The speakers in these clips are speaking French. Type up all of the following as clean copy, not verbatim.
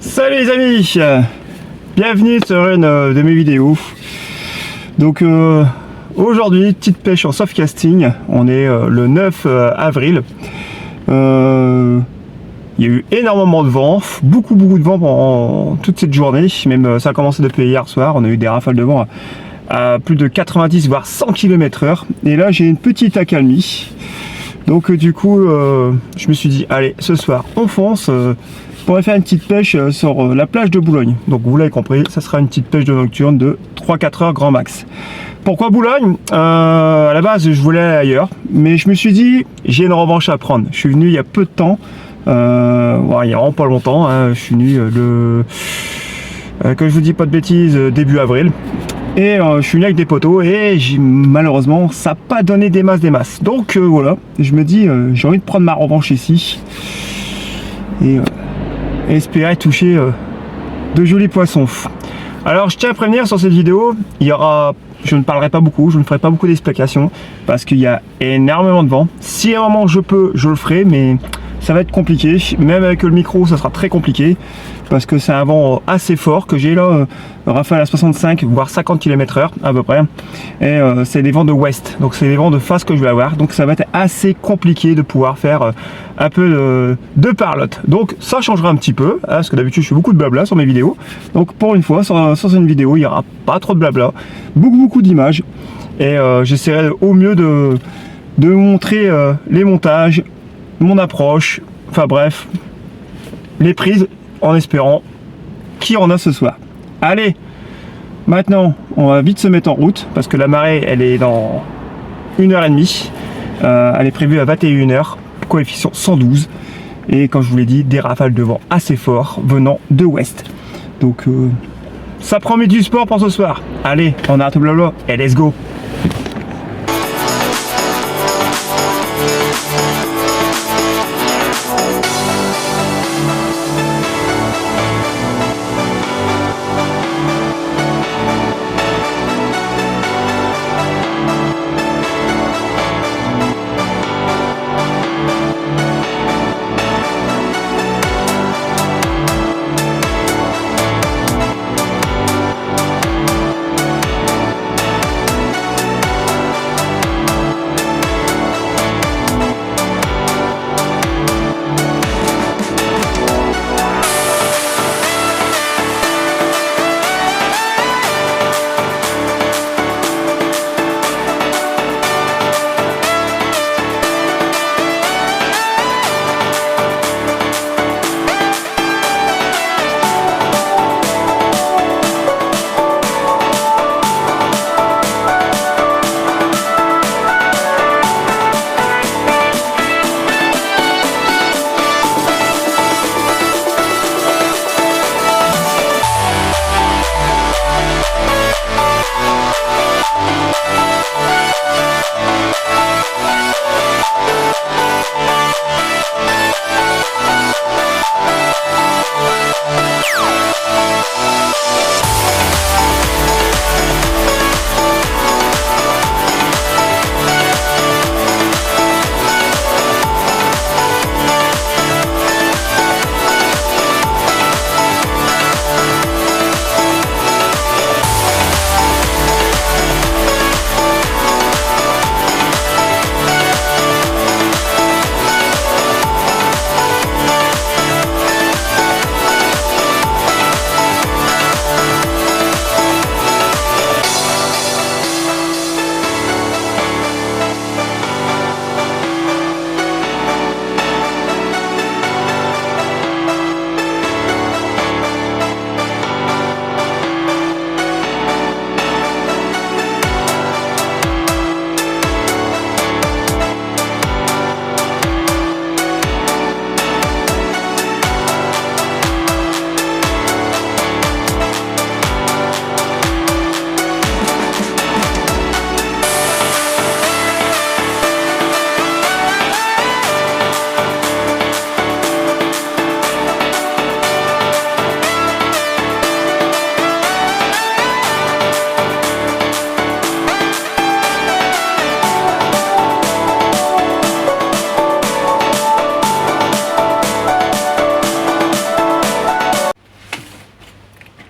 Salut les amis, bienvenue sur une de mes vidéos. Donc aujourd'hui, petite pêche en soft casting. On est le 9 avril. Il y a eu énormément de vent, beaucoup de vent pendant toute cette journée. Même ça a commencé depuis hier soir. On a eu des rafales de vent à plus de 90 voire 100 km/h. Et là j'ai une petite accalmie. Donc du coup je me suis dit allez, ce soir on fonce. On pourrait faire une petite pêche sur la plage de Boulogne. Donc vous l'avez compris, ça sera une petite pêche de nocturne de 3-4 heures grand max. Pourquoi Boulogne? À la base je voulais aller ailleurs, mais je me suis dit j'ai une revanche à prendre. Je suis venu il y a peu de temps, il y a vraiment pas longtemps, hein. Je suis venu que je vous dis pas de bêtises, début avril. Et je suis venu avec des poteaux et malheureusement ça n'a pas donné des masses. Donc voilà, je me dis j'ai envie de prendre ma revanche ici. Et espérer toucher de jolis poissons. Alors je tiens à prévenir sur cette vidéo, je ne parlerai pas beaucoup, je ne ferai pas beaucoup d'explications parce qu'il y a énormément de vent. Si à un moment je peux, je le ferai, mais ça va être compliqué. Même avec le micro, ça sera très compliqué parce que c'est un vent assez fort que j'ai là, rafale à 65 voire 50 km/h à peu près. Et c'est des vents de ouest, donc c'est des vents de face que je vais avoir. Donc ça va être assez compliqué de pouvoir faire un peu de parlotte. Donc ça changera un petit peu, hein, parce que d'habitude je fais beaucoup de blabla sur mes vidéos. Donc pour une fois, sur une vidéo, il n'y aura pas trop de blabla, beaucoup d'images. Et j'essaierai au mieux de vous montrer les montages, mon approche, enfin bref, les prises, en espérant qu'il y en a ce soir. Allez, maintenant on va vite se mettre en route parce que la marée elle est dans 1h30, elle est prévue à 21h, coefficient 112, et comme je vous l'ai dit, des rafales de vent assez forts venant de ouest. Donc ça promet du sport pour ce soir. Allez, on arrête le blabla et let's go.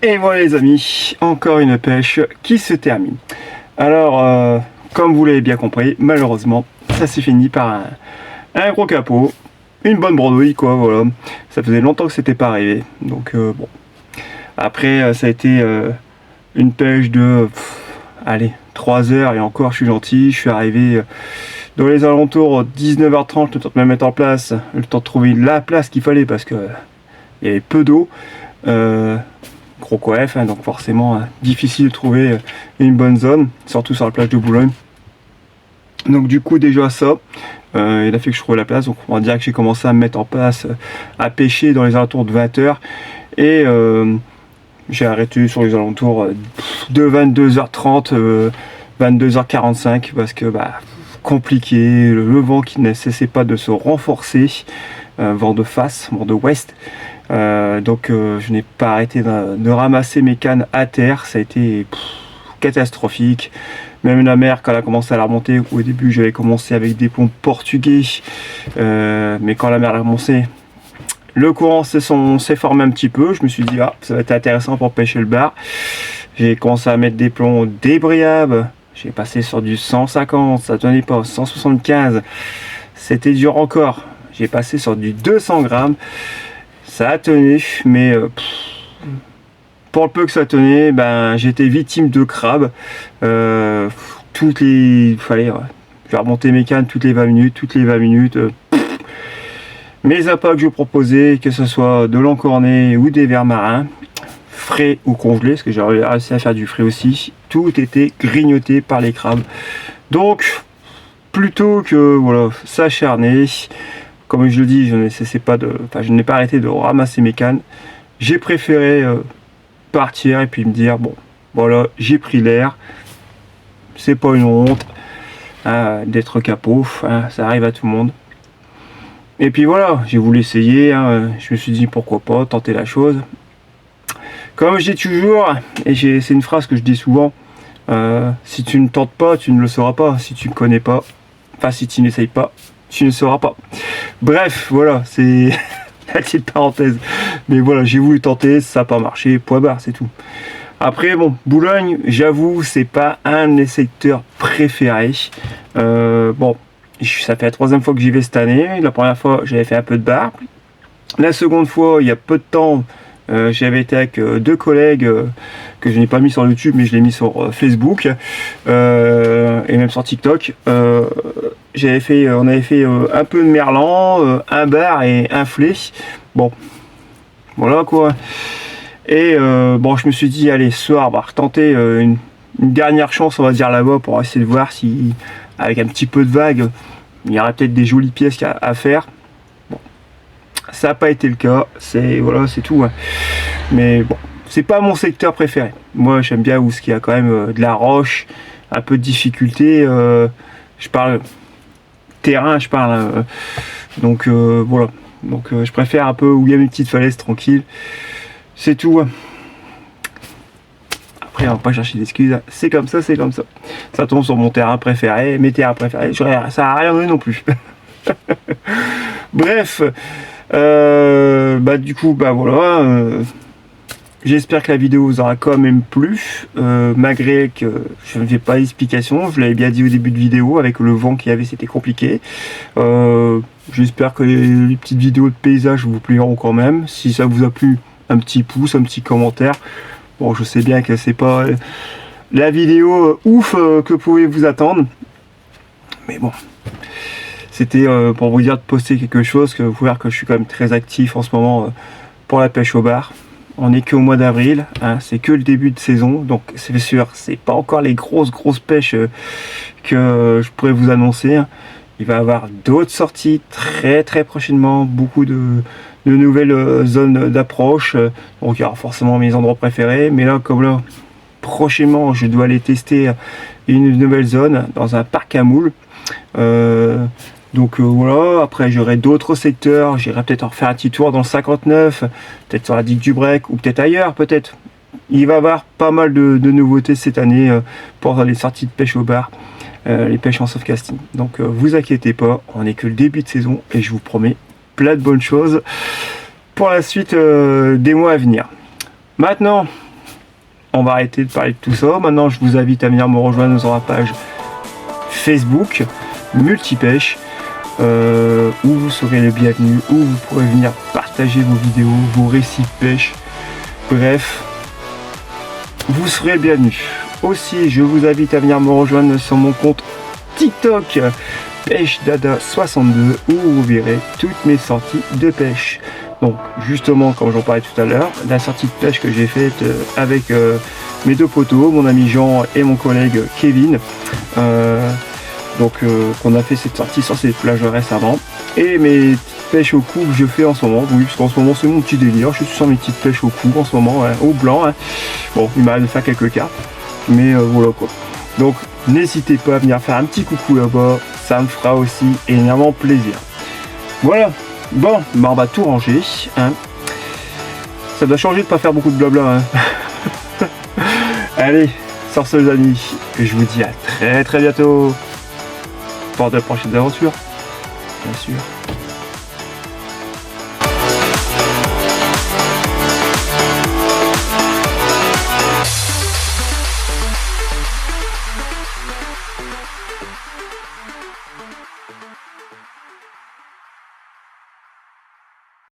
Et voilà les amis, encore une pêche qui se termine. Alors, comme vous l'avez bien compris, malheureusement, ça s'est fini par un gros capot, une bonne bredouille quoi, voilà. Ça faisait longtemps que c'était pas arrivé, donc bon. Après, ça a été une pêche de, allez, 3 heures et encore je suis gentil, je suis arrivé dans les alentours 19h30, le temps de me mettre en place, le temps de trouver la place qu'il fallait parce que il y avait peu d'eau. Gros coef, hein, donc forcément difficile de trouver une bonne zone, surtout sur la plage de Boulogne. Donc du coup déjà ça, il a fait que je trouvais la place, donc on va dire que j'ai commencé à me mettre en place, à pêcher dans les alentours de 20h, et j'ai arrêté sur les alentours de 22h30, 22h45, parce que compliqué, le vent qui ne cessait pas de se renforcer, vent de face, vent de ouest. Donc je n'ai pas arrêté de ramasser mes cannes à terre, ça a été catastrophique. Même la mer, quand elle a commencé à la remonter, au début j'avais commencé avec des plombs portugais, mais quand la mer a commencé, le courant s'est formé un petit peu. Je me suis dit ça va être intéressant pour pêcher le bar. J'ai commencé à mettre des plombs débriables, j'ai passé sur du 150, ça tenait pas, 175, c'était dur encore. J'ai passé sur du 200 grammes. Ça a tenu, mais pour le peu que ça tenait, j'étais victime de crabes. J'ai remonter mes cannes toutes les 20 minutes. Mes appâts que je proposais, que ce soit de l'encorné ou des vers marins, frais ou congelés, parce que j'ai réussi à faire du frais aussi, tout était grignoté par les crabes. Donc, plutôt que s'acharner, comme je le dis, je n'ai pas arrêté de ramasser mes cannes. J'ai préféré partir et puis me dire bon, voilà, j'ai pris l'air. C'est pas une honte d'être capot, ça arrive à tout le monde. Et puis voilà, j'ai voulu essayer. Je me suis dit pourquoi pas tenter la chose. Comme je dis toujours, et c'est une phrase que je dis souvent, si tu ne tentes pas, tu ne le sauras pas. Si tu ne connais pas, si tu n'essayes pas, tu ne sauras pas. Bref, voilà, c'est la petite parenthèse. Mais voilà, j'ai voulu tenter, ça n'a pas marché, point barre, c'est tout. Après, bon, Boulogne, j'avoue, c'est pas un de mes secteurs préférés. Bon, ça fait la 3e fois que j'y vais cette année. La première fois, j'avais fait un peu de bar. La seconde fois, il y a peu de temps, j'avais été avec 2 collègues que je n'ai pas mis sur YouTube, mais je l'ai mis sur Facebook et même sur TikTok. On avait fait un peu de merlan, un bar et un flé. Bon, voilà quoi. Et bon, je me suis dit, allez, ce soir, on va retenter une dernière chance, on va dire là-bas, pour essayer de voir si, avec un petit peu de vague, il y aurait peut-être des jolies pièces à faire. Bon, ça n'a pas été le cas, c'est tout. Mais bon, c'est pas mon secteur préféré. Moi, j'aime bien où il y a quand même de la roche, un peu de difficulté. Je parle terrain, donc voilà. Donc je préfère un peu où il y a une petite falaise tranquille. C'est tout. Après, on va pas chercher d'excuses. C'est comme ça, c'est comme ça. Ça tombe sur mon terrain préféré, mes terrains préférés. Ça n'a rien donné non plus. Bref. Du coup, voilà. J'espère que la vidéo vous aura quand même plu. Malgré que je ne fais pas d'explication. Je l'avais bien dit au début de vidéo. Avec le vent qu'il y avait, c'était compliqué. J'espère que les petites vidéos de paysage vous plairont quand même. Si ça vous a plu, un petit pouce, un petit commentaire. Bon, je sais bien que c'est pas la vidéo ouf que pouvez vous attendre, mais bon, c'était pour vous dire de poster quelque chose, que vous pouvez voir que je suis quand même très actif en ce moment pour la pêche au bar. On n'est qu'au mois d'avril, c'est que le début de saison, donc c'est sûr, c'est pas encore les grosses pêches que je pourrais vous annoncer. Il va y avoir d'autres sorties très prochainement, beaucoup de nouvelles zones d'approche. Donc il y aura forcément mes endroits préférés, mais là, comme là, prochainement, je dois aller tester une nouvelle zone dans un parc à moules. Donc voilà, après j'aurai d'autres secteurs, j'irai peut-être en refaire un petit tour dans le 59, peut-être sur la digue du Brec, ou peut-être ailleurs, peut-être. Il va y avoir pas mal de nouveautés cette année pour les sorties de pêche au bar. Les pêches en soft casting. Donc vous inquiétez pas, on n'est que le début de saison et je vous promets plein de bonnes choses pour la suite des mois à venir. Maintenant, on va arrêter de parler de tout ça. Maintenant, je vous invite à venir me rejoindre sur la page Facebook Multipêche, où vous serez les bienvenus, où vous pourrez venir partager vos vidéos, vos récits de pêche. Bref, vous serez les bienvenus. Aussi, je vous invite à venir me rejoindre sur mon compte TikTok Pêche Dada 62, où vous verrez toutes mes sorties de pêche. Donc justement, comme j'en parlais tout à l'heure, la sortie de pêche que j'ai faite avec mes deux potos, mon ami Jean et mon collègue Kevin. On a fait cette sortie sur ces plages récemment. Et mes pêches au cou que je fais en ce moment. Oui, parce qu'en ce moment c'est mon petit délire. Je suis sur mes petites pêches au cou en ce moment, hein, au blanc. Hein. Bon, il m'arrive de faire quelques cartes. Mais voilà quoi. Donc n'hésitez pas à venir faire un petit coucou là-bas. Ça me fera aussi énormément plaisir. Voilà. Bon, bah on va tout ranger. Hein. Ça doit changer de pas faire beaucoup de blabla. Hein. Allez, sur ce les amis, je vous dis à très bientôt pour de prochaines aventures, bien sûr.